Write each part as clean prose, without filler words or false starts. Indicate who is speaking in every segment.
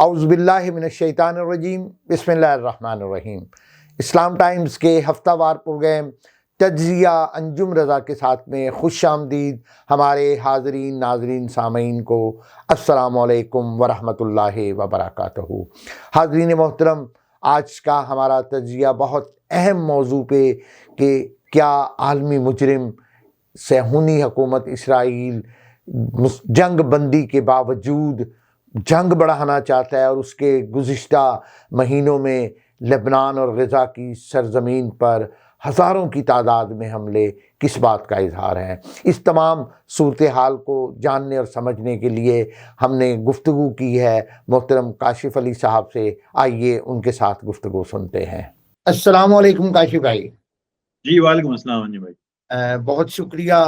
Speaker 1: اعوذ باللہ من الشیطان الرجیم، بسم اللہ الرحمن الرحیم۔ اسلام ٹائمز کے ہفتہ وار پروگرام تجزیہ انجم رضا کے ساتھ میں خوش آمدید ہمارے حاضرین، ناظرین، سامعین کو السلام علیکم ورحمۃ اللہ وبرکاتہ۔ حاضرین محترم، آج کا ہمارا تجزیہ بہت اہم موضوع پہ کہ کیا عالمی مجرم صہیونی حکومت اسرائیل جنگ بندی کے باوجود جنگ بڑھانا چاہتا ہے، اور اس کے گزشتہ مہینوں میں لبنان اور غزہ کی سرزمین پر ہزاروں کی تعداد میں حملے کس بات کا اظہار ہے۔ اس تمام صورتحال کو جاننے اور سمجھنے کے لیے ہم نے گفتگو کی ہے محترم کاشف علی صاحب سے۔ آئیے ان کے ساتھ گفتگو سنتے ہیں۔ السلام علیکم کاشف بھائی۔
Speaker 2: جی وعلیکم السلام انجم بھائی،
Speaker 1: بہت شکریہ،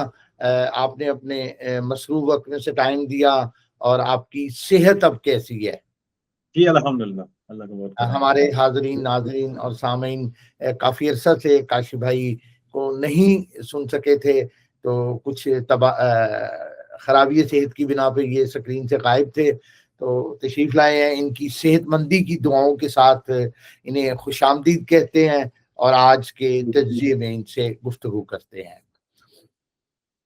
Speaker 1: آپ نے اپنے مصروف وقت میں سے ٹائم دیا، اور آپ کی صحت اب کیسی ہے؟
Speaker 2: جی الحمدللہ، اللہ کا بہت کرم ہے۔
Speaker 1: ہمارے حاضرین، ناظرین اور سامعین کافی عرصہ سے کاشف بھائی کو نہیں سن سکے تھے، تو کچھ خرابی صحت کی بنا پہ یہ اسکرین سے غائب تھے، تو تشریف لائے ہیں۔ ان کی صحت مندی کی دعاؤں کے ساتھ انہیں خوش آمدید کہتے ہیں، اور آج کے تجزیے میں ان سے گفتگو کرتے ہیں۔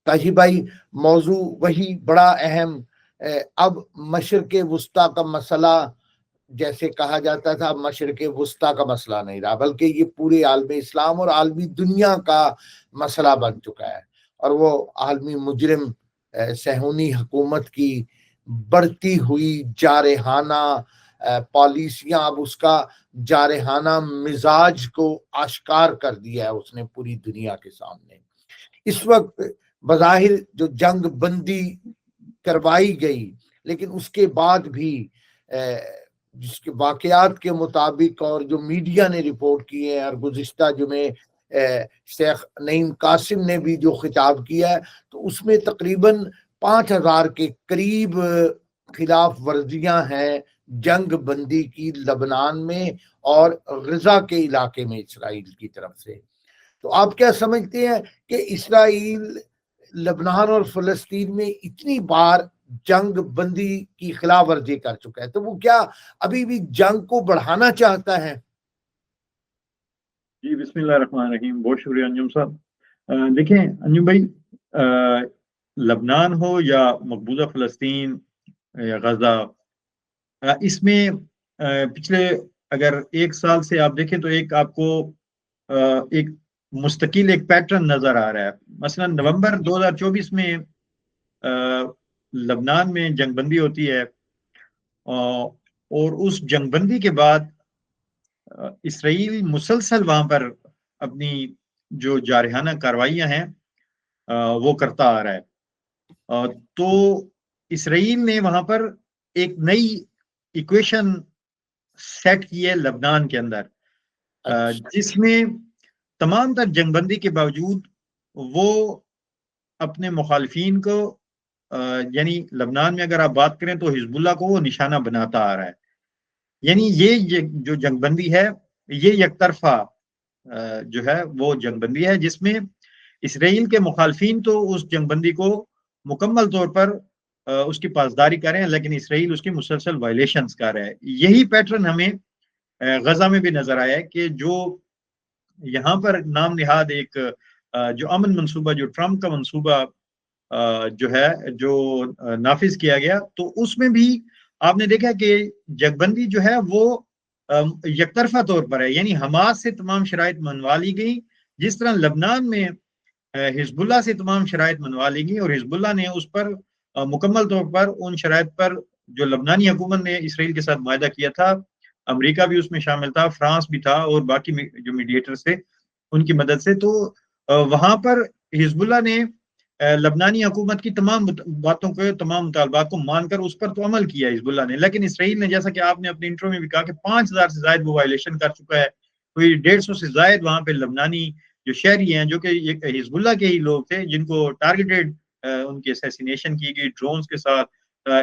Speaker 1: کاشف بھائی، موضوع وہی بڑا اہم، اب مشرق وسطیٰ کا مسئلہ جیسے کہا جاتا تھا، مشرق وسطیٰ کا مسئلہ نہیں رہا، بلکہ یہ پورے عالم اسلام اور عالمی دنیا کا مسئلہ بن چکا ہے، اور وہ عالمی مجرم صہیونی حکومت کی بڑھتی ہوئی جارحانہ پالیسیاں، اب اس کا جارحانہ مزاج کو آشکار کر دیا ہے اس نے پوری دنیا کے سامنے۔ اس وقت بظاہر جو جنگ بندی کروائی گئی، لیکن اس کے بعد بھی جس کے واقعات کے مطابق اور جو میڈیا نے رپورٹ کیے ہیں، اور گزشتہ جمعے شیخ نعیم قاسم نے بھی جو خطاب کیا ہے، تو اس میں تقریباً 5000 کے قریب خلاف ورزیاں ہیں جنگ بندی کی لبنان میں اور غزہ کے علاقے میں اسرائیل کی طرف سے۔ تو آپ کیا سمجھتے ہیں کہ اسرائیل لبنان اور فلسطین میں اتنی بار جنگ بندی کی خلاف ورزی کر چکا ہے، تو وہ کیا ابھی بھی جنگ کو بڑھانا چاہتا ہے؟
Speaker 2: جی بسم اللہ الرحمن الرحیم، بہت شکریہ انجم صاحب۔ دیکھیں انجم بھائی، لبنان ہو یا مقبوضہ فلسطین یا غزہ، اس میں پچھلے اگر 1 سال سے آپ دیکھیں تو ایک آپ کو ایک مستقل ایک پیٹرن نظر آ رہا ہے۔ مثلا نومبر 2024 میں لبنان میں جنگ بندی ہوتی ہے، اور اس جنگ بندی کے بعد اسرائیل مسلسل وہاں پر اپنی جو جارحانہ کارروائیاں ہیں وہ کرتا آ رہا ہے۔ تو اسرائیل نے وہاں پر ایک نئی ایکویشن سیٹ کی ہے لبنان کے اندر، جس میں تمام تر جنگ بندی کے باوجود وہ اپنے مخالفین کو، یعنی لبنان میں اگر آپ بات کریں تو حزب اللہ کو وہ نشانہ بناتا آ رہا ہے۔ یعنی یہ جو جنگ بندی ہے، یہ یک طرفہ جو ہے وہ جنگ بندی ہے، جس میں اسرائیل کے مخالفین تو اس جنگ بندی کو مکمل طور پر اس کی پاسداری کر رہے ہیں، لیکن اسرائیل اس کی مسلسل وائلیشنز کر رہا ہے۔ یہی پیٹرن ہمیں غزہ میں بھی نظر آیا ہے کہ جو یہاں پر نام نہاد ایک جو امن منصوبہ، جو ٹرمپ کا منصوبہ جو ہے جو نافذ کیا گیا، تو اس میں بھی آپ نے دیکھا کہ جنگ بندی جو ہے وہ یک طرفہ طور پر ہے، یعنی حماس سے تمام شرائط منوا لی گئی، جس طرح لبنان میں حزب اللہ سے تمام شرائط منوا لی گئی، اور حزب اللہ نے اس پر مکمل طور پر ان شرائط پر جو لبنانی حکومت نے اسرائیل کے ساتھ معاہدہ کیا تھا، امریکہ بھی اس میں شامل تھا، فرانس بھی تھا، اور باقی جو میڈیٹرز تھے ان کی مدد سے، تو وہاں پر حزب اللہ نے لبنانی حکومت کی تمام باتوں کو، تمام مطالبات کو مان کر اس پر تو عمل کیا حزب اللہ نے، لیکن اسرائیل نے، جیسا کہ آپ نے اپنے انٹرو میں بھی کہا، کہ 5000 سے زائد وہ وائلیشن کر چکا ہے، کوئی 150 سے زائد وہاں پہ لبنانی جو شہری ہیں، جو کہ حزب اللہ کے ہی لوگ تھے، جن کو ٹارگیٹڈ ان کی اسیسینیشن کی گئی ڈرونز کے ساتھ۔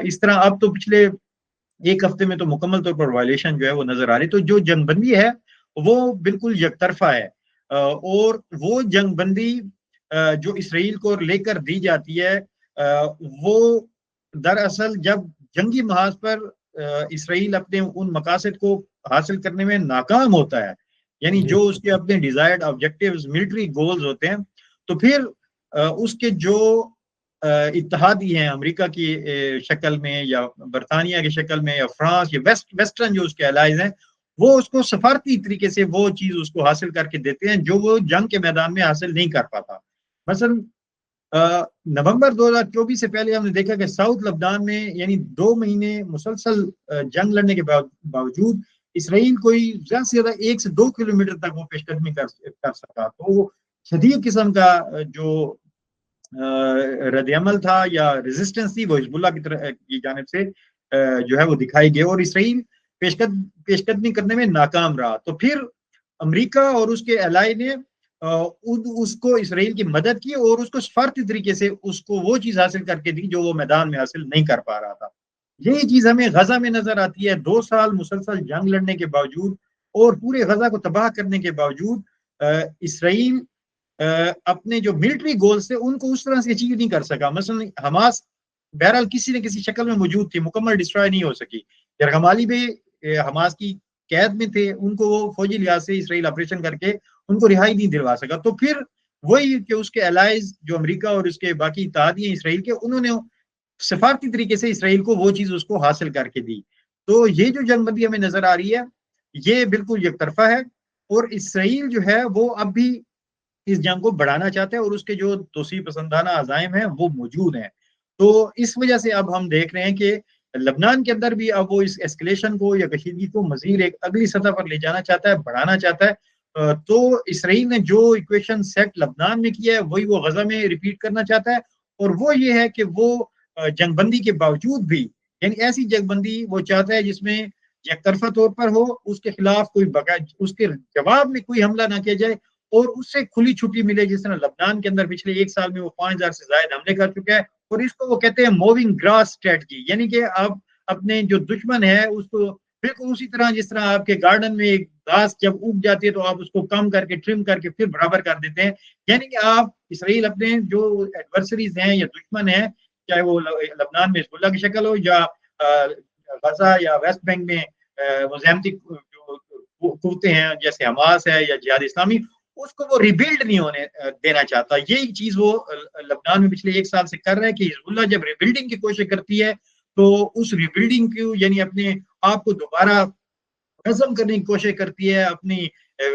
Speaker 2: اس طرح اب تو پچھلے 1 ہفتے میں تو مکمل طور پر وائلیشن جو ہے وہ نظر آ رہی۔ تو جو جنگ بندی ہے وہ بالکل یک طرفہ ہے، اور وہ جنگ بندی جو اسرائیل کو لے کر دی جاتی ہے، وہ دراصل جب جنگی محاذ پر اسرائیل اپنے ان مقاصد کو حاصل کرنے میں ناکام ہوتا ہے، یعنی جو اس کے اپنے ڈیزائرڈ آبجیکٹیوز ملٹری گولز ہوتے ہیں، تو پھر اس کے جو اتحادی ہیں امریکہ کی شکل میں یا برطانیہ کی شکل میں یا فرانس یا ویسٹرن جو اس کے الائز ہیں، وہ اس کو سفارتی طریقے سے وہ چیز اس کو حاصل کر کے دیتے ہیں جو وہ جنگ کے میدان میں حاصل نہیں کر پاتا۔ مثلا نومبر 2024 سے پہلے ہم نے دیکھا کہ ساؤتھ لبنان میں یعنی 2 مہینے مسلسل جنگ لڑنے کے باوجود اسرائیل کوئی زیادہ سے زیادہ 1 سے 2 کلومیٹر تک وہ پیش قدمی کر سکا۔ تو شدید قسم کا جو رد عمل تھا یا ریزسٹنس تھی وہ حزب اللہ کی جانب سے جو ہے وہ دکھائی گئی، اور اسرائیل پیش قدمی کرنے میں ناکام رہا۔ تو پھر امریکہ اور اس کے الائی نے اس کو اسرائیل کی مدد کی اور اس کو سفارتی طریقے سے اس کو وہ چیز حاصل کر کے دی جو وہ میدان میں حاصل نہیں کر پا رہا تھا۔ یہی چیز ہمیں غزہ میں نظر آتی ہے۔ 2 سال مسلسل جنگ لڑنے کے باوجود اور پورے غزہ کو تباہ کرنے کے باوجود اسرائیل اپنے جو ملٹری گولز تھے ان کو اس طرح سے اچیو نہیں کر سکا۔ مثلا حماس بہرحال کسی نہ کسی شکل میں موجود تھی، مکمل ڈسٹرائے نہیں ہو سکی۔ یرغمالی بھی حماس کی قید میں تھے، ان کو وہ فوجی لحاظ سے اسرائیل آپریشن کر کے ان کو رہائی نہیں دلوا سکا۔ تو پھر وہی کہ اس کے الائز جو امریکہ اور اس کے باقی اتحادی ہیں اسرائیل کے، انہوں نے سفارتی طریقے سے اسرائیل کو وہ چیز اس کو حاصل کر کے دی۔ تو یہ جو جنگ بندی ہمیں نظر آ رہی ہے یہ بالکل یک طرفہ ہے، اور اسرائیل جو ہے وہ اب بھی اس جنگ کو بڑھانا چاہتا ہے اور اس کے جو توسیع پسندانہ عزائم ہیں وہ موجود ہیں۔ تو اس وجہ سے اب ہم دیکھ رہے ہیں کہ لبنان کے اندر بھی اب وہ اس ایسکلیشن کو یا کشیدگی کو مزید ایک اگلی سطح پر لے جانا چاہتا ہے، بڑھانا چاہتا ہے۔ تو اسرائیل نے جو ایکویشن سیٹ لبنان میں کیا ہے وہی وہ غزہ میں ریپیٹ کرنا چاہتا ہے، اور وہ یہ ہے کہ وہ جنگ بندی کے باوجود بھی یعنی ایسی جنگ بندی وہ چاہتا ہے جس میں یک طرفہ طور پر ہو، اس کے خلاف کوئی اس کے جواب میں کوئی حملہ نہ کیا جائے اور اس سے کھلی چھٹی ملے، جس طرح لبنان کے اندر پچھلے 1 سال میں وہ 5000 سے زائد حملے کر چکا ہے، اور اس کو وہ کہتے ہیں موونگ گراس اسٹریٹجی، یعنی کہ آپ اپنے جو دشمن ہے اس کو بالکل اسی طرح جس طرح آپ کے گارڈن میں ایک گھاس جب اگ جاتی ہے تو آپ اس کو کم کر کے ٹرم کر کے پھر برابر کر دیتے ہیں، یعنی کہ آپ اسرائیل اپنے جو ایڈورسریز ہیں یا دشمن ہیں، چاہے وہ لبنان میں حزب اللہ کی شکل ہو یا غزہ یا ویسٹ بینک میں مزاحمتی جو قوتیں ہیں جیسے حماس ہے یا جہاد اسلامی، اس کو وہ ریبلڈ نہیں ہونے دینا چاہتا۔ یہی چیز وہ لبنان میں پچھلے 1 سال سے کر رہا ہے کہ حزب اللہ جب ریبلڈنگ کی کوشش کرتی ہے تو اس ریبلڈنگ کو یعنی اپنے آپ کو دوبارہ نظم کرنے کی کوشش کرتی ہے، اپنی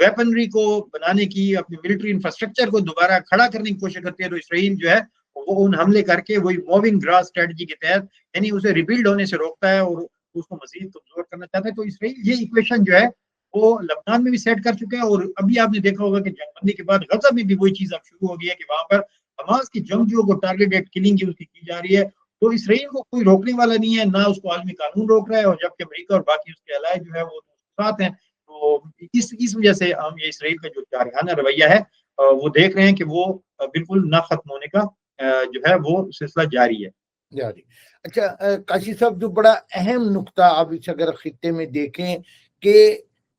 Speaker 2: ویپنری کو بنانے کی، اپنی ملٹری انفراسٹرکچر کو دوبارہ کھڑا کرنے کی کوشش کرتی ہے، تو اسرائیل جو ہے وہ ان حملے کر کے وہی موونگ گراس اسٹریٹجی کے تحت یعنی اسے ریبلڈ ہونے سے روکتا ہے اور اس کو مزید کمزور کرنا چاہتا ہے۔ تو اسرائیل یہ ایکویشن جو ہے وہ لبنان میں بھی سیٹ کر چکا ہے، اور ابھی آپ نے دیکھا ہوگا کہ جنگ بندی کے بعد غزہ میں بھی وہی چیز اب شروع ہو گئی ہے کہ وہاں پر حماس کی جنگجوؤں کو ٹارگیٹڈ کلنگ اس کی جا رہی ہے۔ تو اسرائیل کو کوئی روکنے والا نہیں ہے، نہ اس کو عالمی قانون روک رہا ہے، اور جبکہ امریکہ اور باقی اس کے الائی جو ہے وہ ساتھ ہیں۔ تو اس وجہ سے ہم یہ اسرائیل کا جو جارحانہ رویہ ہے وہ دیکھ رہے ہیں کہ وہ بالکل نہ ختم ہونے کا جو ہے وہ سلسلہ جاری ہے۔
Speaker 1: جاری۔ اچھا کاشی صاحب، جو بڑا اہم نقطہ اب اس اگر خطے میں دیکھیں کہ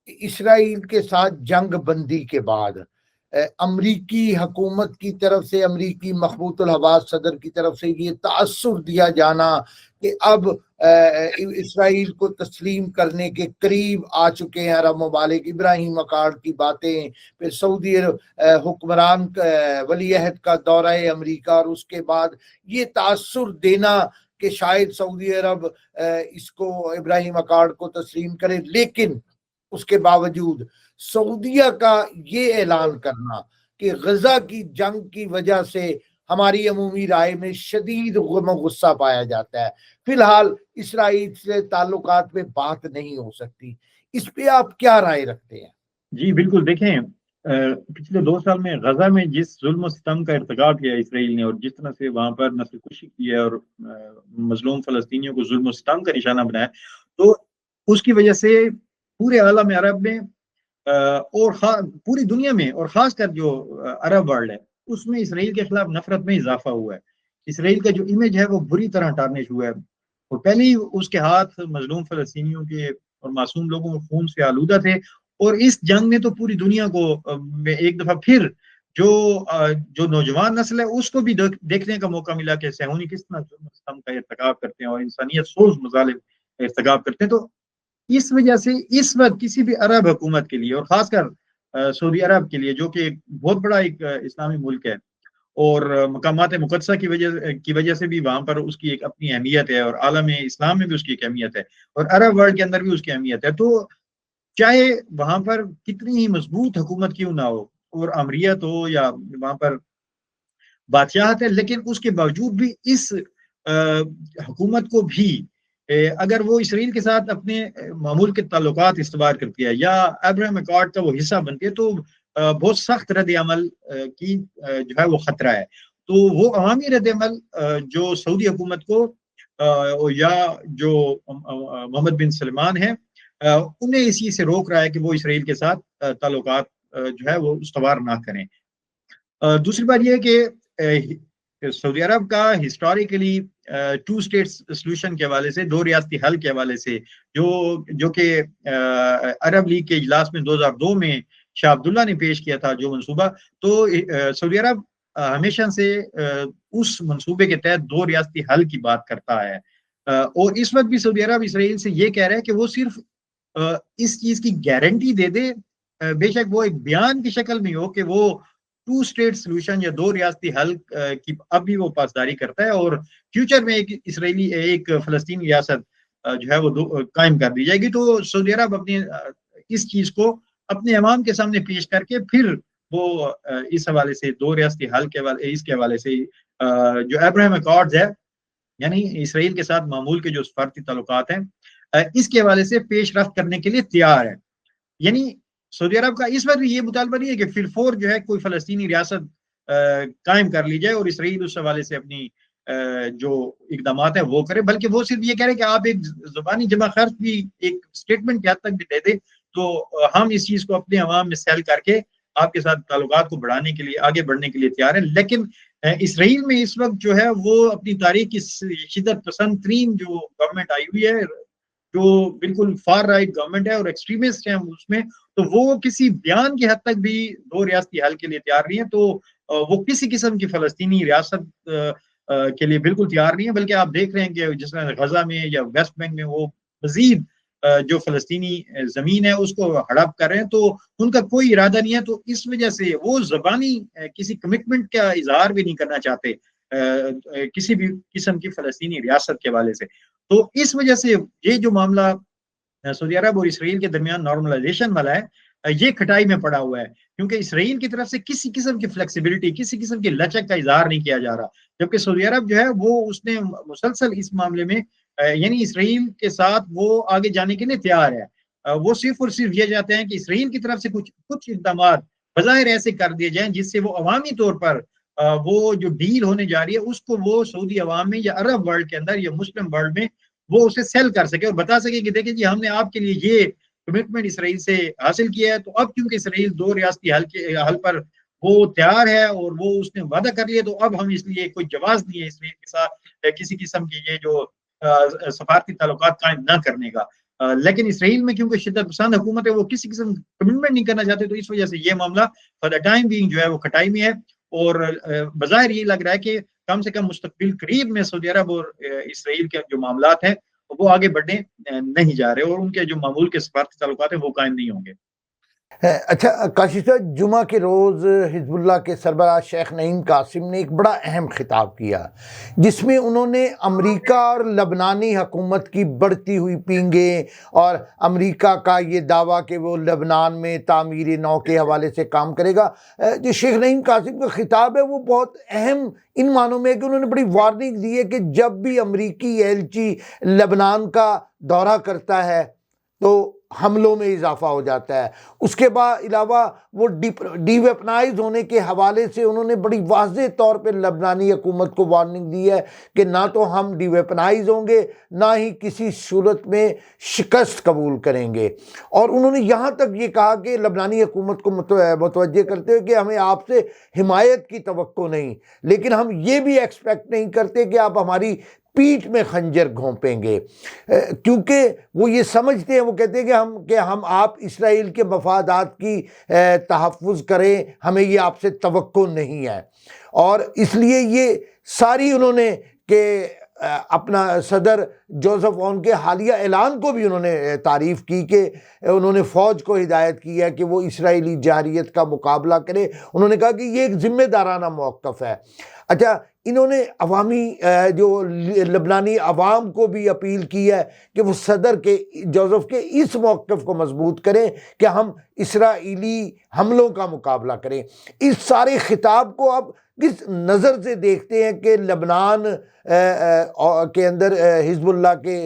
Speaker 1: اسرائیل کے ساتھ جنگ بندی کے بعد امریکی حکومت کی طرف سے، امریکی مخبوط الحواس صدر کی طرف سے یہ تاثر دیا جانا کہ اب اسرائیل کو تسلیم کرنے کے قریب آ چکے ہیں عرب ممالک، ابراہیم اکارڈ کی باتیں، پھر سعودی حکمران ولی عہد کا دورہ امریکہ، اور اس کے بعد یہ تاثر دینا کہ شاید سعودی عرب اس کو ابراہیم اکارڈ کو تسلیم کرے، لیکن اس کے باوجود سعودیہ کا یہ اعلان کرنا کہ غزہ کی جنگ کی وجہ سے ہماری عمومی رائے میں شدید غم و غصہ پایا جاتا ہے، فی الحال اسرائیل سے تعلقات میں بات نہیں ہو سکتی، اس پہ آپ کیا رائے رکھتے ہیں؟
Speaker 2: جی بالکل، دیکھیں پچھلے 2 سال میں غزہ میں جس ظلم و ستم کا ارتکاب کیا اسرائیل نے، اور جس طرح سے وہاں پر نسل کشی کی ہے اور مظلوم فلسطینیوں کو ظلم و ستم کا نشانہ بنایا، تو اس کی وجہ سے پورے عالم عرب میں اور پوری دنیا میں اور خاص کر جو عرب ورلڈ ہے اس میں اسرائیل کے خلاف نفرت میں اضافہ ہوا ہے۔ اسرائیل کا جو امیج ہے وہ بری طرح ٹارنش ہوا ہے، اور پہلے ہی اس کے ہاتھ مظلوم فلسطینیوں کے اور معصوم لوگوں کے خون سے آلودہ تھے، اور اس جنگ نے تو پوری دنیا کو ایک دفعہ پھر جو نوجوان نسل ہے اس کو بھی دیکھنے کا موقع ملا کہ صہیونی کس طرح ستم کا ارتکاب کرتے ہیں اور انسانیت سوز مظالم ارتکاب کرتے ہیں. تو اس وجہ سے اس وقت کسی بھی عرب حکومت کے لیے اور خاص کر سعودی عرب کے لیے جو کہ بہت بڑا ایک اسلامی ملک ہے اور مقامات مقدسہ کی وجہ سے بھی وہاں پر اس کی ایک اپنی اہمیت ہے اور عالم اسلام میں بھی اس کی ایک اہمیت ہے اور عرب ورلڈ کے اندر بھی اس کی اہمیت ہے. تو چاہے وہاں پر کتنی ہی مضبوط حکومت کیوں نہ ہو اور امریت ہو یا وہاں پر بادشاہت ہے، لیکن اس کے باوجود بھی اس حکومت کو بھی اگر وہ اسرائیل کے ساتھ اپنے معمول کے تعلقات استوار کرتی ہے یا ابراہیم اکارڈ کا وہ حصہ بنتی ہے تو بہت سخت رد عمل کی جو ہے وہ خطرہ ہے. تو وہ عوامی رد عمل جو سعودی حکومت کو یا جو محمد بن سلمان ہے انہیں اسی سے روک رہا ہے کہ وہ اسرائیل کے ساتھ تعلقات جو ہے وہ استوار نہ کریں. دوسری بات یہ ہے کہ سعودی عرب کا ہسٹوریکلی 2 اسٹیٹ سولوشن کے حوالے سے 2 ریاستی حل کے حوالے سے جو کہ عرب لیگ کے اجلاس میں 2002 میں شاہ عبداللہ نے پیش کیا تھا جو منصوبہ، تو سعودی عرب ہمیشہ سے اس منصوبے کے تحت 2 ریاستی حل کی بات کرتا ہے اور اس وقت بھی سعودی عرب اسرائیل سے یہ کہہ رہا ہے کہ وہ صرف اس چیز کی گارنٹی دے دے، بے شک وہ ایک بیان کی شکل میں ہو کہ وہ 2 اسٹیٹ سولوشن یا 2 ریاستی حل کی اب بھی وہ پاسداری کرتا ہے اور فیوچر میں ایک فلسطینی ریاست جو ہے وہ قائم کر دی جائے گی. تو سعودی عرب اپنی اس چیز کو اپنے عوام کے سامنے پیش کر کے پھر وہ اس حوالے سے 2 ریاستی حل کے حوالے سے جو ابراہیم اکارڈز ہے یعنی اسرائیل کے ساتھ معمول کے جو سفارتی تعلقات ہیں اس کے حوالے سے پیش رفت کرنے کے لیے تیار ہے. یعنی سعودی عرب کا اس وقت بھی یہ مطالبہ نہیں ہے کہ فی الفور جو ہے کوئی فلسطینی ریاست قائم کر لی جائے اور اسرائیل اس حوالے سے اپنی جو اقدامات ہیں وہ کرے، بلکہ وہ صرف یہ کہہ رہے کہ آپ ایک زبانی جمع خرچ بھی ایک اسٹیٹمنٹ کے حد تک بھی دے دیں تو ہم اس چیز کو اپنے عوام میں سیل کر کے آپ کے ساتھ تعلقات کو بڑھانے کے لیے آگے بڑھنے کے لیے تیار ہیں. لیکن اسرائیل میں اس وقت جو ہے وہ اپنی تاریخ کی شدت پسند ترین جو گورنمنٹ آئی ہوئی ہے جو بالکل فار رائٹ گورنمنٹ ہے اور ایکسٹریمسٹ ہیں اس میں، تو وہ کسی بیان کی حد تک بھی 2 ریاستی حل کے لیے تیار نہیں ہے. تو وہ کسی قسم کی فلسطینی ریاست کے لیے بالکل تیار نہیں ہے، بلکہ آپ دیکھ رہے ہیں کہ جس طرح غزہ میں یا ویسٹ بینک میں وہ مزید جو فلسطینی زمین ہے اس کو ہڑپ کر رہے ہیں، تو ان کا کوئی ارادہ نہیں ہے. تو اس وجہ سے وہ زبانی کسی کمٹمنٹ کا اظہار بھی نہیں کرنا چاہتے کسی بھی قسم کی فلسطینی ریاست کے حوالے سے. تو اس وجہ سے یہ جو معاملہ سعودی عرب اور اسرائیل کے درمیان نارملائزیشن والا ہے یہ کھٹائی میں پڑا ہوا ہے، کیونکہ اسرائیل کی طرف سے کسی قسم کی فلیکسیبلٹی، کسی قسم کی لچک کا اظہار نہیں کیا جا رہا، جبکہ سعودی عرب جو ہے وہ اس نے مسلسل اس معاملے میں یعنی اسرائیل کے ساتھ وہ آگے جانے کے لیے تیار ہے. وہ صرف اور صرف یہ چاہتے ہیں کہ اسرائیل کی طرف سے کچھ اقدامات بظاہر ایسے کر دیے جائیں جس سے وہ عوامی طور پر وہ جو ڈیل ہونے جا رہی ہے اس کو وہ سعودی عوام میں یا عرب ورلڈ کے اندر یا مسلم ورلڈ میں وہ اسے سیل کر سکے اور بتا سکے کہ دیکھیں جی ہم نے آپ کے لیے یہ کمٹمنٹ اسرائیل سے حاصل کیا ہے. تو اب کیونکہ اسرائیل 2 ریاستی حل پر وہ تیار ہے اور وہ اس نے وعدہ کر لیا، تو اب ہم اس لیے کوئی جواز نہیں ہے اسرائیل کے ساتھ کسی قسم کی یہ جو سفارتی تعلقات قائم نہ کرنے کا. لیکن اسرائیل میں کیونکہ شدت پسند حکومت ہے وہ کسی قسم کمٹمنٹ نہیں کرنا چاہتے، تو اس وجہ سے یہ معاملہ فار دا ٹائم بینگ جو ہے وہ کھٹائی میں ہے اور بظاہر یہ لگ رہا ہے کہ کم سے کم مستقبل قریب میں سعودی عرب اور اسرائیل کے جو معاملات ہیں وہ آگے بڑھنے نہیں جا رہے اور ان کے جو معمول کے سفارتی تعلقات ہیں وہ قائم نہیں ہوں گے.
Speaker 1: اچھا کاشی صاحب، جمعہ کے روز حزب اللہ کے سربراہ شیخ نعیم قاسم نے ایک بڑا اہم خطاب کیا جس میں انہوں نے امریکہ اور لبنانی حکومت کی بڑھتی ہوئی پینگیں اور امریکہ کا یہ دعویٰ کہ وہ لبنان میں تعمیر نو کے حوالے سے کام کرے گا، جو شیخ نعیم قاسم کا خطاب ہے وہ بہت اہم ان معنوں میں ہے کہ انہوں نے بڑی وارننگ دی ہے کہ جب بھی امریکی ایلچی لبنان کا دورہ کرتا ہے تو حملوں میں اضافہ ہو جاتا ہے. اس کے بعد علاوہ وہ ڈی ویپنائز ہونے کے حوالے سے انہوں نے بڑی واضح طور پہ لبنانی حکومت کو وارننگ دی ہے کہ نہ تو ہم ڈی ویپنائز ہوں گے نہ ہی کسی صورت میں شکست قبول کریں گے. اور انہوں نے یہاں تک یہ کہا کہ لبنانی حکومت کو متوجہ کرتے ہوئے کہ ہمیں آپ سے حمایت کی توقع نہیں، لیکن ہم یہ بھی ایکسپیکٹ نہیں کرتے کہ آپ ہماری پیٹھ میں خنجر گھونپیں گے، کیونکہ وہ یہ سمجھتے ہیں، وہ کہتے ہیں کہ ہم آپ اسرائیل کے مفادات کی تحفظ کریں، ہمیں یہ آپ سے توقع نہیں ہے. اور اس لیے یہ ساری انہوں نے کہ
Speaker 3: اپنا صدر جوزف اون کے حالیہ اعلان کو بھی انہوں نے تعریف کی کہ انہوں نے فوج کو ہدایت کی ہے کہ وہ اسرائیلی جارحیت کا مقابلہ کرے. انہوں نے کہا کہ یہ ایک ذمہ دارانہ موقف ہے. اچھا انہوں نے عوامی جو لبنانی عوام کو بھی اپیل کی ہے کہ وہ صدر کے جوزف کے اس موقف کو مضبوط کریں کہ ہم اسرائیلی حملوں کا مقابلہ کریں. اس سارے خطاب کو اب کس نظر سے دیکھتے ہیں کہ لبنان کے اندر حزب اللہ کے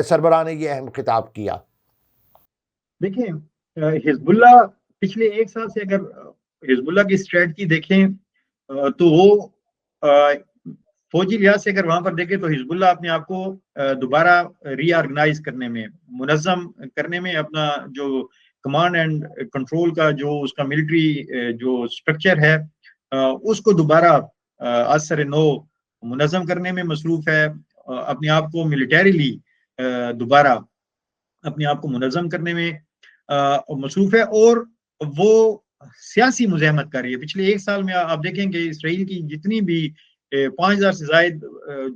Speaker 3: سربراہ نے یہ اہم خطاب کیا؟
Speaker 2: دیکھیں حزب اللہ پچھلے ایک سال سے اگر حزب اللہ کی اسٹریٹجی دیکھیں تو وہ فوجی لحاظ سے اگر وہاں پر دیکھیں تو حزب اللہ اپنے آپ کو دوبارہ ری آرگنائز کرنے میں، منظم کرنے میں، اپنا جو کمانڈ اینڈ کنٹرول کا جو اس کا ملٹری جو اسٹرکچر ہے اس کو دوبارہ اثر نو منظم کرنے میں مصروف ہے. اپنے آپ کو ملیٹریلی دوبارہ اپنے آپ کو منظم کرنے میں مصروف ہے، اور وہ سیاسی مزاحمت کر رہی ہے. پچھلے ایک سال میں آپ دیکھیں کہ اسرائیل کی جتنی بھی 5000 سے زائد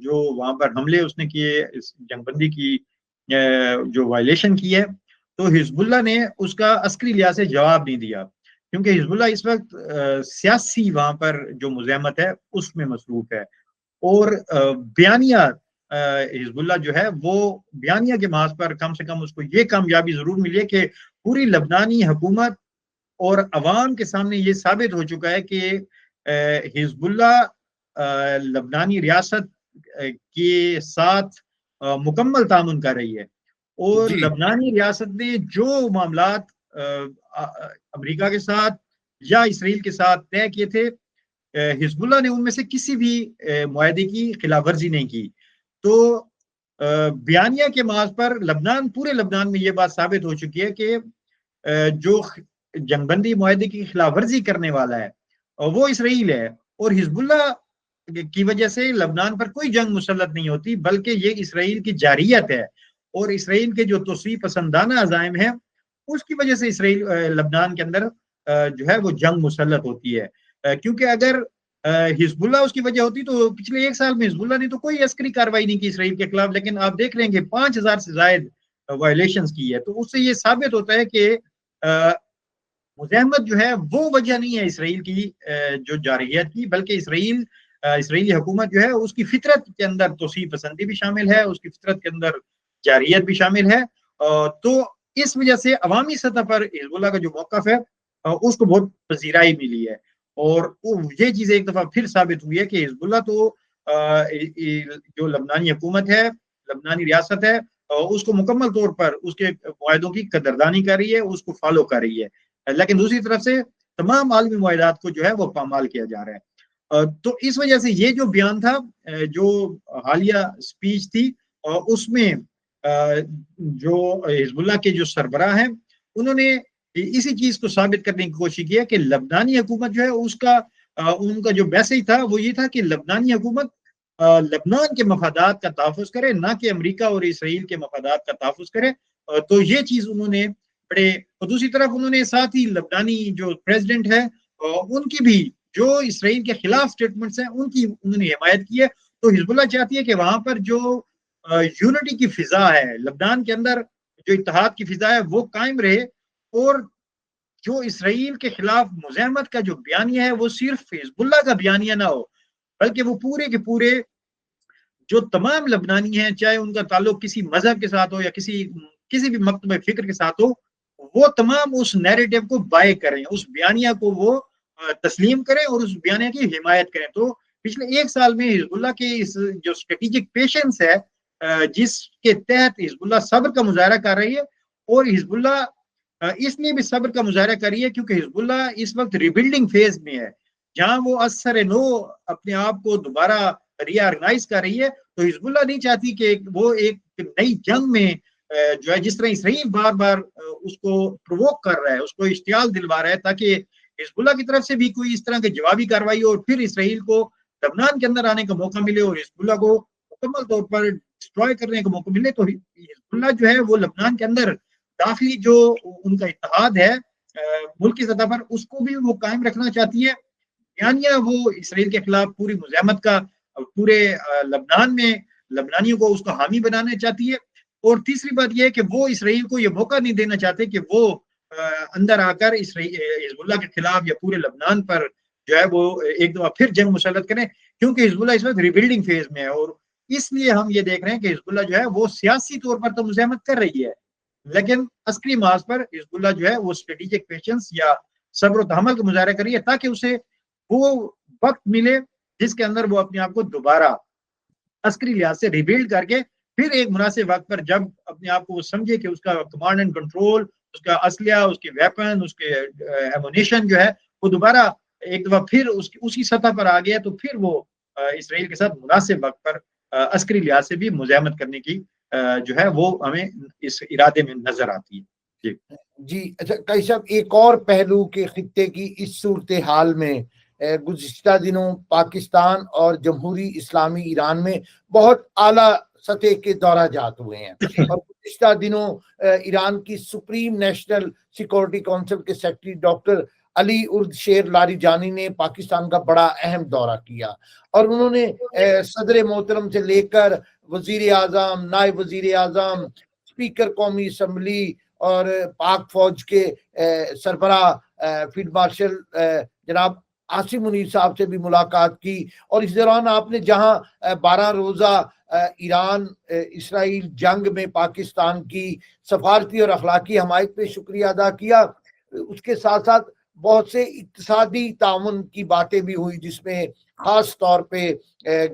Speaker 2: جو وہاں پر حملے اس نے کیے، اس جنگ بندی کی جو وائلیشن کی ہے، تو حزب اللہ نے اس کا عسکری لحاظ سے جواب نہیں دیا، کیونکہ حزب اللہ اس وقت سیاسی وہاں پر جو مزاحمت ہے اس میں مصروف ہے. اور بیانیہ حزب اللہ جو ہے وہ بیانیہ کے محاذ پر کم سے کم اس کو یہ کامیابی ضرور ملی ہے کہ پوری لبنانی حکومت اور عوام کے سامنے یہ ثابت ہو چکا ہے کہ حزب اللہ لبنانی ریاست کے ساتھ مکمل تعاون کر رہی ہے. اور لبنانی ریاست نے جو معاملات امریکہ کے ساتھ یا اسرائیل کے ساتھ طے کیے تھے، حزب اللہ نے ان میں سے کسی بھی معاہدے کی خلاف ورزی نہیں کی. تو بیانیہ کے محاذ پر پورے لبنان میں یہ بات ثابت ہو چکی ہے کہ جو جنگ بندی معاہدے کی خلاف ورزی کرنے والا ہے وہ اسرائیل ہے، اور حزب اللہ کی وجہ سے لبنان پر کوئی جنگ مسلط نہیں ہوتی، بلکہ یہ اسرائیل کی جارحیت ہے اور اسرائیل کے جو توسیع پسندانہ عزائم ہیں اس کی وجہ سے اسرائیل لبنان کے اندر جو ہے وہ جنگ مسلط ہوتی ہے. کیونکہ اگر حزب اللہ اس کی وجہ ہوتی تو پچھلے ایک سال میں حزب اللہ نے تو کوئی عسکری کارروائی نہیں کی اسرائیل کے خلاف، لیکن آپ دیکھ رہے ہیں کہ 5000 سے زائد وائلیشنز کی ہے. تو اس سے یہ ثابت ہوتا ہے کہ مزاحمت جو ہے وہ وجہ نہیں ہے اسرائیل کی جو جارحیت کی، بلکہ اسرائیلی حکومت جو ہے اس کی فطرت کے اندر توسیع پسندی بھی شامل ہے، اس کی فطرت کے اندر جارحیت بھی شامل ہے. تو اس وجہ سے عوامی سطح پر حزب اللہ کا جو موقف ہے اس کو بہت پذیرائی ملی ہے. اور یہ چیز ایک دفعہ پھر ثابت ہوئی ہے کہ حزب اللہ تو جو لبنانی حکومت ہے، لبنانی ریاست ہے، اس کو مکمل طور پر اس کے معاہدوں کی قدردانی کر رہی ہے، اس کو فالو کر رہی ہے، لیکن دوسری طرف سے تمام عالمی معاہدات کو جو ہے وہ پامال کیا جا رہا ہے. تو اس وجہ سے یہ جو بیان تھا، جو حالیہ سپیچ تھی، اس میں جو حزب اللہ کے جو سربراہ ہیں انہوں نے اسی چیز کو ثابت کرنے کی کوشش کی ہے کہ لبنانی حکومت جو ہے ان کا جو میسج تھا وہ یہ تھا کہ لبنانی حکومت لبنان کے مفادات کا تحفظ کرے، نہ کہ امریکہ اور اسرائیل کے مفادات کا تحفظ کرے. تو یہ چیز انہوں نے اور دوسری طرف انہوں نے ساتھ ہی لبنانی جو پریزیڈنٹ ہے ان کی بھی جو اسرائیل کے خلاف سٹیٹمنٹس ہیں ان کی انہوں نے حمایت کی ہے. تو حزب اللہ چاہتی ہے کہ وہاں پر جو یونٹی کی فضا ہے، لبنان کے اندر جو اتحاد کی فضا ہے وہ قائم رہے، اور جو اسرائیل کے خلاف مزاحمت کا جو بیانیہ ہے وہ صرف حزب اللہ کا بیانیہ نہ ہو، بلکہ وہ پورے کے پورے جو تمام لبنانی ہیں، چاہے ان کا تعلق کسی مذہب کے ساتھ ہو یا کسی بھی مکتب فکر کے ساتھ ہو، وہ تمام اس نیریٹو کو بائے کریں، اس بیانیہ کو وہ تسلیم کریں اور اس بیانیہ کی حمایت کریں. تو پچھلے ایک سال میں حزب اللہ کے اس جو اسٹریٹجک پیشنس ہے جس کے تحت حزب اللہ صبر کا مظاہرہ کر رہی ہے، اور حزب اللہ اس لیے بھی صبر کا مظاہرہ کر رہی ہے کیونکہ حزب اللہ اس وقت ریبلڈنگ فیز میں ہے، جہاں وہ اثر نو اپنے آپ کو دوبارہ ری آرگنائز کر رہی ہے. تو حزب اللہ نہیں چاہتی کہ وہ ایک نئی جنگ میں جو ہے، جس طرح اسرائیل بار بار اس کو پرووک کر رہا ہے، اس کو اشتعال دلوا رہا ہے، تاکہ حزب اللہ کی طرف سے بھی کوئی اس طرح کی جوابی کارروائی ہو اور پھر اسرائیل کو لبنان کے اندر آنے کا موقع ملے اور حزب اللہ کو مکمل طور پر ڈسٹروائے کرنے کا موقع ملے. تو حزب اللہ جو ہے وہ لبنان کے اندر داخلی جو ان کا اتحاد ہے ملک کی سطح پر، اس کو بھی وہ قائم رکھنا چاہتی ہے. بیانیہ وہ اسرائیل کے خلاف پوری مزاحمت کا پورے لبنان میں لبنانیوں کو اس کو حامی بنانا چاہتی ہے، اور تیسری بات یہ ہے کہ وہ اسرائیل کو یہ موقع نہیں دینا چاہتے کہ وہ اندر آ کر حزب اللہ کے خلاف یا پورے لبنان پر جو ہے وہ ایک دفعہ پھر جنگ مسلط کریں، کیونکہ حزب اللہ اس وقت ریبلڈنگ فیز میں ہے، اور اس لیے ہم یہ دیکھ رہے ہیں کہ حزب اللہ جو ہے وہ سیاسی طور پر تو مزاحمت کر رہی ہے، لیکن عسکری محاذ پر حزب اللہ جو ہے وہ اسٹریٹجک پیشنس یا صبر و تحمل کا مظاہرہ کر رہی ہے، تاکہ اسے وہ وقت ملے جس کے اندر وہ اپنے آپ کو دوبارہ عسکری لحاظ سے ریبلڈ کر کے پھر ایک مناسب وقت پر جب اپنے آپ کو وہ سمجھے کہ اس کا کمانڈ اینڈ کنٹرول، اس کا اسلحہ، اس کے ویپن، اس کے ایمونیشن جو ہے وہ دوبارہ ایک دفعہ پھر اسی سطح پر آ گیا، تو پھر وہ اسرائیل کے ساتھ مناسب وقت پر عسکری لحاظ سے بھی مزاحمت کرنے کی جو ہے وہ ہمیں اس ارادے میں نظر آتی ہے۔
Speaker 1: جی اچھا قیصر صاحب، ایک اور پہلو کے خطے کی اس صورتحال میں گزشتہ دنوں پاکستان اور جمہوری اسلامی ایران میں بہت اعلیٰ سطح کے دورہ جات ہوئے ہیں، اور گزشتہ دنوں ایران کی سپریم نیشنل سیکورٹی کونسل کے سیکرٹری ڈاکٹر علی ارد شیر لاریجانی نے پاکستان کا بڑا اہم دورہ کیا، اور انہوں نے صدر محترم سے لے کر وزیر اعظم، نائب وزیر اعظم، اسپیکر قومی اسمبلی اور پاک فوج کے سربراہ فیلڈ مارشل جناب عاصم منیر صاحب سے بھی ملاقات کی، اور اس دوران آپ نے جہاں 12 روزہ ایران اسرائیل جنگ میں پاکستان کی سفارتی اور اخلاقی حمایت پہ شکریہ ادا کیا، اس کے ساتھ ساتھ بہت سے اقتصادی تعاون کی باتیں بھی ہوئی، جس میں خاص طور پہ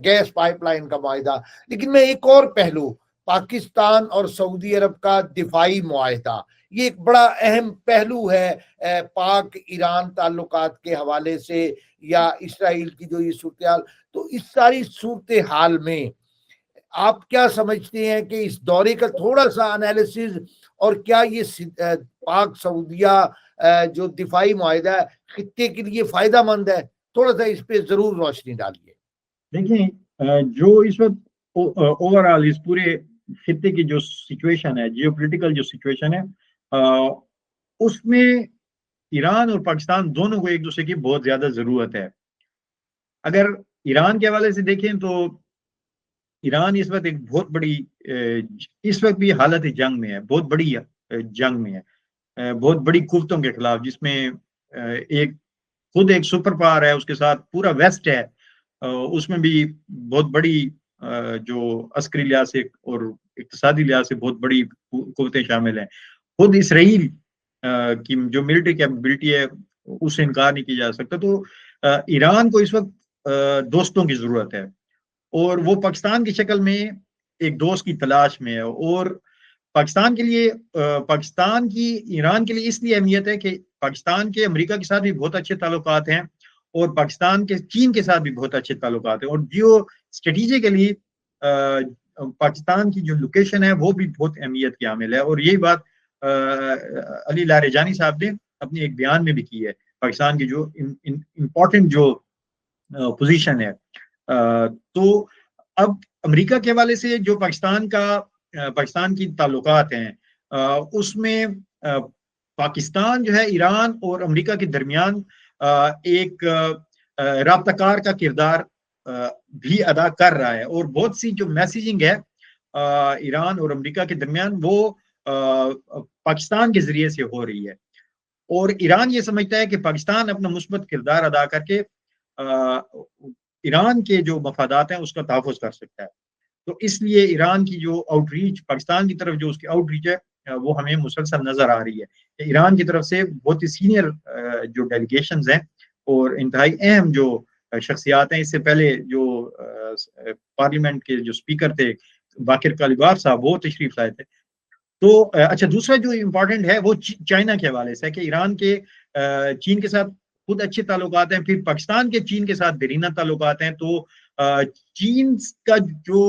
Speaker 1: گیس پائپ لائن کا معاہدہ۔ لیکن میں ایک اور پہلو، پاکستان اور سعودی عرب کا دفاعی معاہدہ، یہ ایک بڑا اہم پہلو ہے پاک ایران تعلقات کے حوالے سے، یا اسرائیل کی جو یہ صورتحال، تو اس ساری صورتحال میں آپ کیا سمجھتے ہیں کہ اس دورے کا تھوڑا سا انالیسز، اور کیا یہ پاک سعودیہ جو دفاعی معاہدہ ہے خطے کے لیے فائدہ مند ہے؟ تھوڑا سا اس پہ ضرور روشنی ڈالیے۔
Speaker 2: دیکھیں، جو اس وقت اوور آل اس پورے خطے کی جو سچویشن ہے، جیو پولیٹیکل جو سچویشن ہے، اس میں ایران اور پاکستان دونوں کو ایک دوسرے کی بہت زیادہ ضرورت ہے۔ اگر ایران کے حوالے سے دیکھیں تو ایران اس وقت ایک بہت بڑی اس وقت بھی حالت جنگ میں ہے، بہت بڑی جنگ میں ہے، بہت بڑی قوتوں کے خلاف، جس میں خود ایک سپر پاور ہے، اس کے ساتھ پورا ویسٹ ہے، اس میں بھی بہت بڑی جو عسکری لحاظ سے اور اقتصادی لحاظ سے بہت بڑی قوتیں شامل ہیں۔ خود اسرائیل کی جو ملٹری کیپبلٹی ہے اس سے انکار نہیں کیا جا سکتا۔ تو ایران کو اس وقت دوستوں کی ضرورت ہے، اور وہ پاکستان کی شکل میں ایک دوست کی تلاش میں ہے، اور پاکستان کے لیے، پاکستان کی ایران کے لیے اس لیے اہمیت ہے کہ پاکستان کے امریکہ کے ساتھ بھی بہت اچھے تعلقات ہیں، اور پاکستان کے چین کے ساتھ بھی بہت اچھے تعلقات ہیں، اور جیو اسٹریٹجیکلی پاکستان کی جو لوکیشن ہے وہ بھی بہت اہمیت کی حامل ہے، اور یہی بات علی لاریجانی صاحب نے اپنے ایک بیان میں بھی کی ہے، پاکستان کی جو امپورٹنٹ جو پوزیشن ہے۔ تو اب امریکہ کے حوالے سے جو پاکستان کی تعلقات ہیں، اس میں پاکستان جو ہے ایران اور امریکہ کے درمیان ایک رابطہ کار کا کردار بھی ادا کر رہا ہے، اور بہت سی جو میسیجنگ ہے ایران اور امریکہ کے درمیان وہ پاکستان کے ذریعے سے ہو رہی ہے، اور ایران یہ سمجھتا ہے کہ پاکستان اپنا مثبت کردار ادا کر کے ایران کے جو مفادات ہیں اس کا تحفظ کر سکتا ہے۔ تو اس لیے ایران کی جو آؤٹ ریچ، پاکستان کی طرف جو اس کی آؤٹ ریچ ہے وہ ہمیں مسلسل نظر آ رہی ہے۔ ایران کی طرف سے بہت ہی سینئر جو ڈیلیگیشنز ہیں اور انتہائی اہم جو شخصیات ہیں، اس سے پہلے جو پارلیمنٹ کے جو اسپیکر تھے باقر کالیباف صاحب، وہ تشریف لائے تھے۔ تو اچھا، دوسرا جو امپورٹنٹ ہے وہ چائنا کے حوالے سے ہے کہ ایران کے چین کے ساتھ خود اچھے تعلقات ہیں، پھر پاکستان کے چین کے ساتھ دیرینہ تعلقات ہیں۔ تو چین کا جو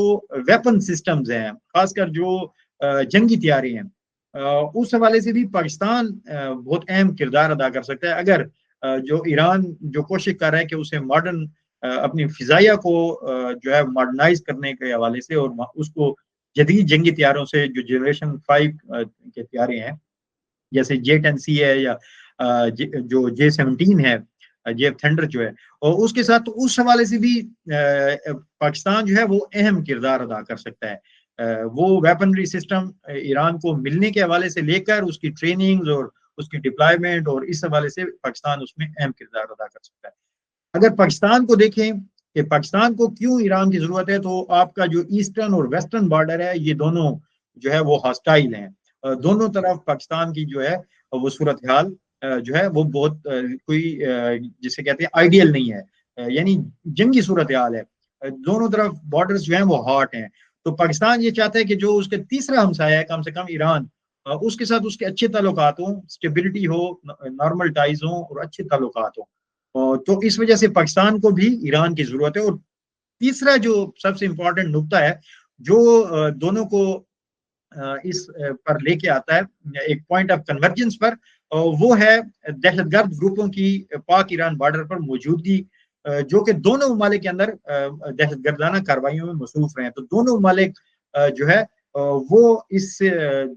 Speaker 2: ویپن سسٹمز ہیں، خاص کر جو جنگی طیارے ہیں، اس حوالے سے بھی پاکستان بہت اہم کردار ادا کر سکتا ہے، اگر جو ایران جو کوشش کر رہا ہے کہ اسے ماڈرن اپنی فضائیہ کو جو ہے ماڈرنائز کرنے کے حوالے سے، اور اس کو جدید جنگی طیاروں سے جو جنریشن 5 کے طیارے ہیں جیسے J-10C ہے یا جو J-17 ہے، JF تھنڈر جو ہے، اور اس کے ساتھ اس حوالے سے بھی پاکستان جو ہے وہ اہم کردار ادا کر سکتا ہے. وہ ویپنری سسٹم ایران کو ملنے کے حوالے سے لے کر اس کی ٹریننگ اور اس کی ڈپلائمنٹ اور اس حوالے سے پاکستان اس میں اہم کردار ادا کر سکتا ہے. اگر پاکستان کو دیکھیں کہ پاکستان کو کیوں ایران کی ضرورت ہے، تو آپ کا جو ایسٹرن اور ویسٹرن بارڈر ہے یہ دونوں جو ہے وہ ہاسٹائل ہیں. دونوں طرف پاکستان کی جو ہے وہ صورتحال جو ہے وہ بہت کوئی جسے کہتے ہیں آئیڈیل نہیں ہے، یعنی جنگی صورتحال ہے. دونوں طرف بارڈرز جو ہیں وہ ہاٹ ہیں. تو پاکستان یہ چاہتا ہے کہ جو اس کے تیسرا ہمسایہ ہے کم سے کم ایران، اس کے ساتھ اس کے اچھے تعلقات ہوں، اسٹیبلٹی ہو، نارمل ٹائز ہوں اور اچھے تعلقات ہوں. تو اس وجہ سے پاکستان کو بھی ایران کی ضرورت ہے. اور تیسرا جو سب سے امپورٹنٹ نقطہ ہے جو دونوں کو اس پر لے کے آتا ہے ایک پوائنٹ آف کنورجنس پر، وہ ہے دہشت گرد گروپوں کی پاک ایران بارڈر پر موجودگی، جو کہ دونوں ممالک کے اندر دہشت گردانہ کارروائیوں میں مصروف رہے ہیں. تو دونوں ممالک جو ہے وہ اس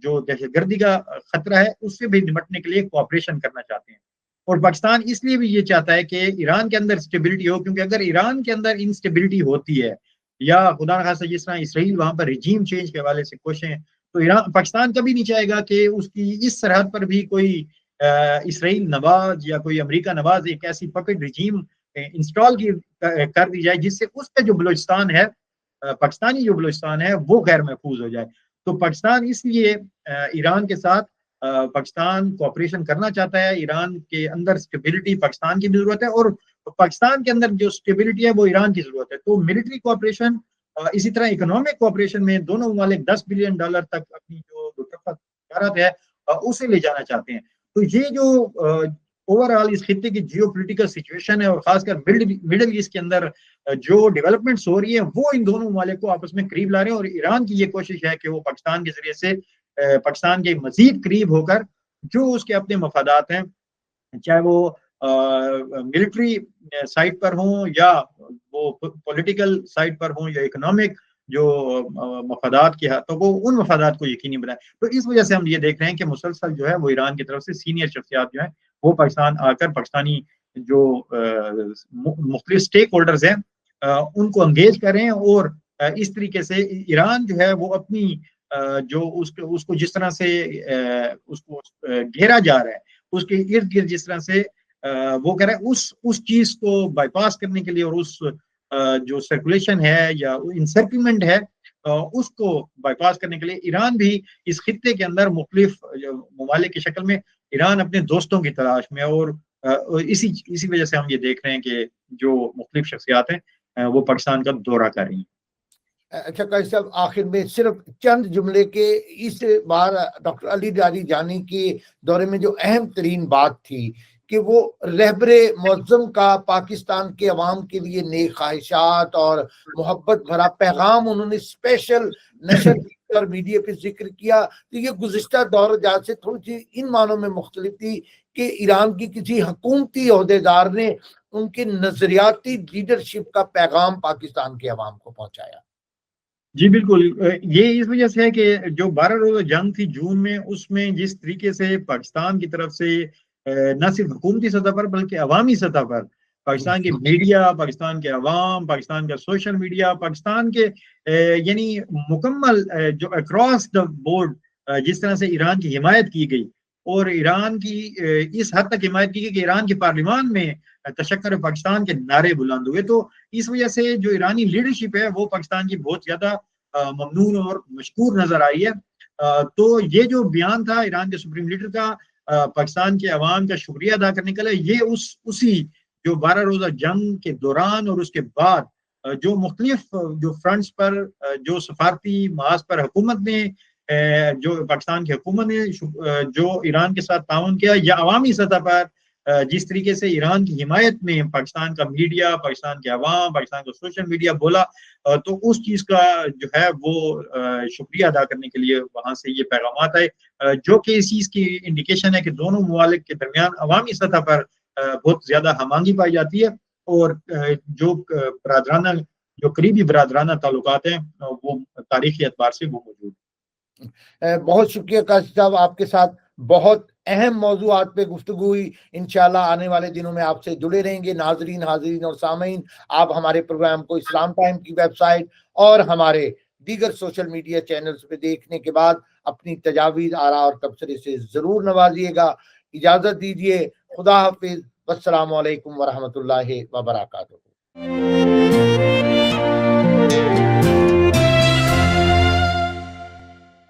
Speaker 2: جو دہشت گردی کا خطرہ ہے اس سے بھی نمٹنے کے لیے کوآپریشن کرنا چاہتے ہیں. اور پاکستان اس لیے بھی یہ چاہتا ہے کہ ایران کے اندر اسٹیبلٹی ہو، کیونکہ اگر ایران کے اندر انسٹیبلٹی ہوتی ہے یا خدا نخواستہ جس طرح اسرائیل وہاں پر ریجیم چینج کے حوالے سے کوششیں، تو پاکستان کبھی نہیں چاہے گا کہ اس کی اس سرحد پر بھی کوئی اسرائیل نواز یا کوئی امریکہ نواز ایک ایسی پپٹ ریجیم انسٹال کر دی جائے جس سے اس کا جو بلوچستان ہے، پاکستانی جو بلوچستان ہے، وہ غیر محفوظ ہو جائے. تو پاکستان اس لیے ایران کے ساتھ پاکستان کوآپریشن کرنا چاہتا ہے. ایران کے اندر اسٹیبلٹی پاکستان کی بھی ضرورت ہے اور پاکستان کے اندر جو اسٹیبلٹی ہے وہ ایران کی ضرورت ہے. تو ملٹری کوآپریشن، اسی طرح اکنامک کوآپریشن میں دونوں ممالک $10 بلین تک اپنی جو تجارت ہے اسے لے جانا چاہتے ہیں. تو یہ جو اوور آل اس خطے کی جیو پولیٹیکل سچویشن ہے اور خاص کر مڈل ایسٹ کے اندر جو ڈیولپمنٹس ہو رہی ہیں وہ ان دونوں ممالک کو آپس میں قریب لا رہے ہیں. اور ایران کی یہ کوشش ہے کہ وہ پاکستان کے ذریعے سے پاکستان کے مزید قریب ہو کر جو اس کے اپنے مفادات ہیں، چاہے وہ ملٹری سائٹ پر ہوں یا وہ پولیٹیکل سائٹ پر ہوں یا اکنامک جو مفادات کی ہے، تو وہ ان مفادات کو یقینی بنائے. تو اس وجہ سے ہم یہ دیکھ رہے ہیں کہ مسلسل جو ہے وہ ایران کی طرف سے سینئر شخصیات جو ہیں وہ پاکستان آ کر پاکستانی جو مختلف سٹیک ہولڈرز ہیں ان کو انگیج کر رہے ہیں. اور اس طریقے سے ایران جو ہے وہ اپنی جو اس کو جس طرح سے اس کو گھیرا جا رہا ہے، اس کے ارد گرد جس طرح سے وہ کہہ رہا ہے اس چیز کو بائی پاس کرنے کے لیے اور اس جو سرکولیشن ہے یا انسرکلمنٹ ہے اس کو بائی پاس کرنے کے لیے ایران بھی اس خطے کے اندر مختلف ممالک کی شکل میں ایران اپنے دوستوں کی تلاش میں، اور اسی وجہ سے ہم یہ دیکھ رہے ہیں کہ جو مختلف شخصیات ہیں وہ پاکستان کا دورہ کر رہی ہیں.
Speaker 1: اچھا قاضی صاحب، آخر میں صرف چند جملے کے اس بار ڈاکٹر علی ڈاری جانی کے دورے میں جو اہم ترین بات تھی کہ وہ رہبر معظم کا پاکستان کے عوام کے لیے نیک خواہشات اور محبت بھرا پیغام انہوں نے اسپیشل نشر اور میڈیا پہ ذکر کیا. تو یہ گزشتہ دور جات سے تھوڑی سی ان معنوں میں مختلف تھی کہ ایران کی کسی حکومتی عہدیدار نے ان کے نظریاتی لیڈرشپ کا پیغام پاکستان کے عوام کو پہنچایا.
Speaker 2: جی بالکل، یہ اس وجہ سے ہے کہ جو 12 روزہ جنگ تھی جون میں، اس میں جس طریقے سے پاکستان کی طرف سے نہ صرف حکومتی سطح پر بلکہ عوامی سطح پر پاکستان کی میڈیا، پاکستان کے عوام، پاکستان کا سوشل میڈیا، پاکستان کے یعنی مکمل جو اکراس دا بورڈ جس طرح سے ایران کی حمایت کی گئی، اور ایران کی اس حد تک حمایت کی گئی کہ ایران کے پارلیمان میں تشکر پاکستان کے نعرے بلند ہوئے. تو اس وجہ سے جو ایرانی لیڈرشپ ہے وہ پاکستان کی بہت زیادہ ممنون اور مشکور نظر آئی ہے. تو یہ جو بیان تھا ایران کے سپریم لیڈر کا پاکستان کے عوام کا شکریہ ادا کرنے کے لیے، یہ اسی جو 12 روزہ جنگ کے دوران اور اس کے بعد جو مختلف جو فرنٹس پر جو سفارتی محاذ پر حکومت نے جو پاکستان کی حکومت نے جو ایران کے ساتھ تعاون کیا، یا عوامی سطح پر جس طریقے سے ایران کی حمایت میں پاکستان کا میڈیا، پاکستان کے عوام، پاکستان کا سوشل میڈیا بولا، تو اس چیز کا جو ہے وہ شکریہ ادا کرنے کے لیے وہاں سے یہ پیغامات آئے، جو کہ اس چیز کی انڈیکیشن ہے کہ دونوں ممالک کے درمیان عوامی سطح پر بہت زیادہ ہم آہنگی پائی جاتی ہے، اور جو برادرانہ جو قریبی برادرانہ تعلقات ہیں وہ تاریخی اعتبار سے وہ موجود ہیں.
Speaker 1: بہت شکریہ قاضی صاحب، آپ کے ساتھ بہت اہم موضوعات پہ گفتگو ہوئی. انشاءاللہ آنے والے دنوں میں آپ سے جڑے رہیں گے. ناظرین، حاضرین اور سامعین، آپ ہمارے پروگرام کو اسلام ٹائم کی ویب سائٹ اور ہمارے دیگر سوشل میڈیا چینلز پہ دیکھنے کے بعد اپنی تجاویز، آراء اور تبصرے سے ضرور نوازیے گا. اجازت دیجیے. خدا حافظ. والسلام علیکم ورحمۃ اللہ وبرکاتہ.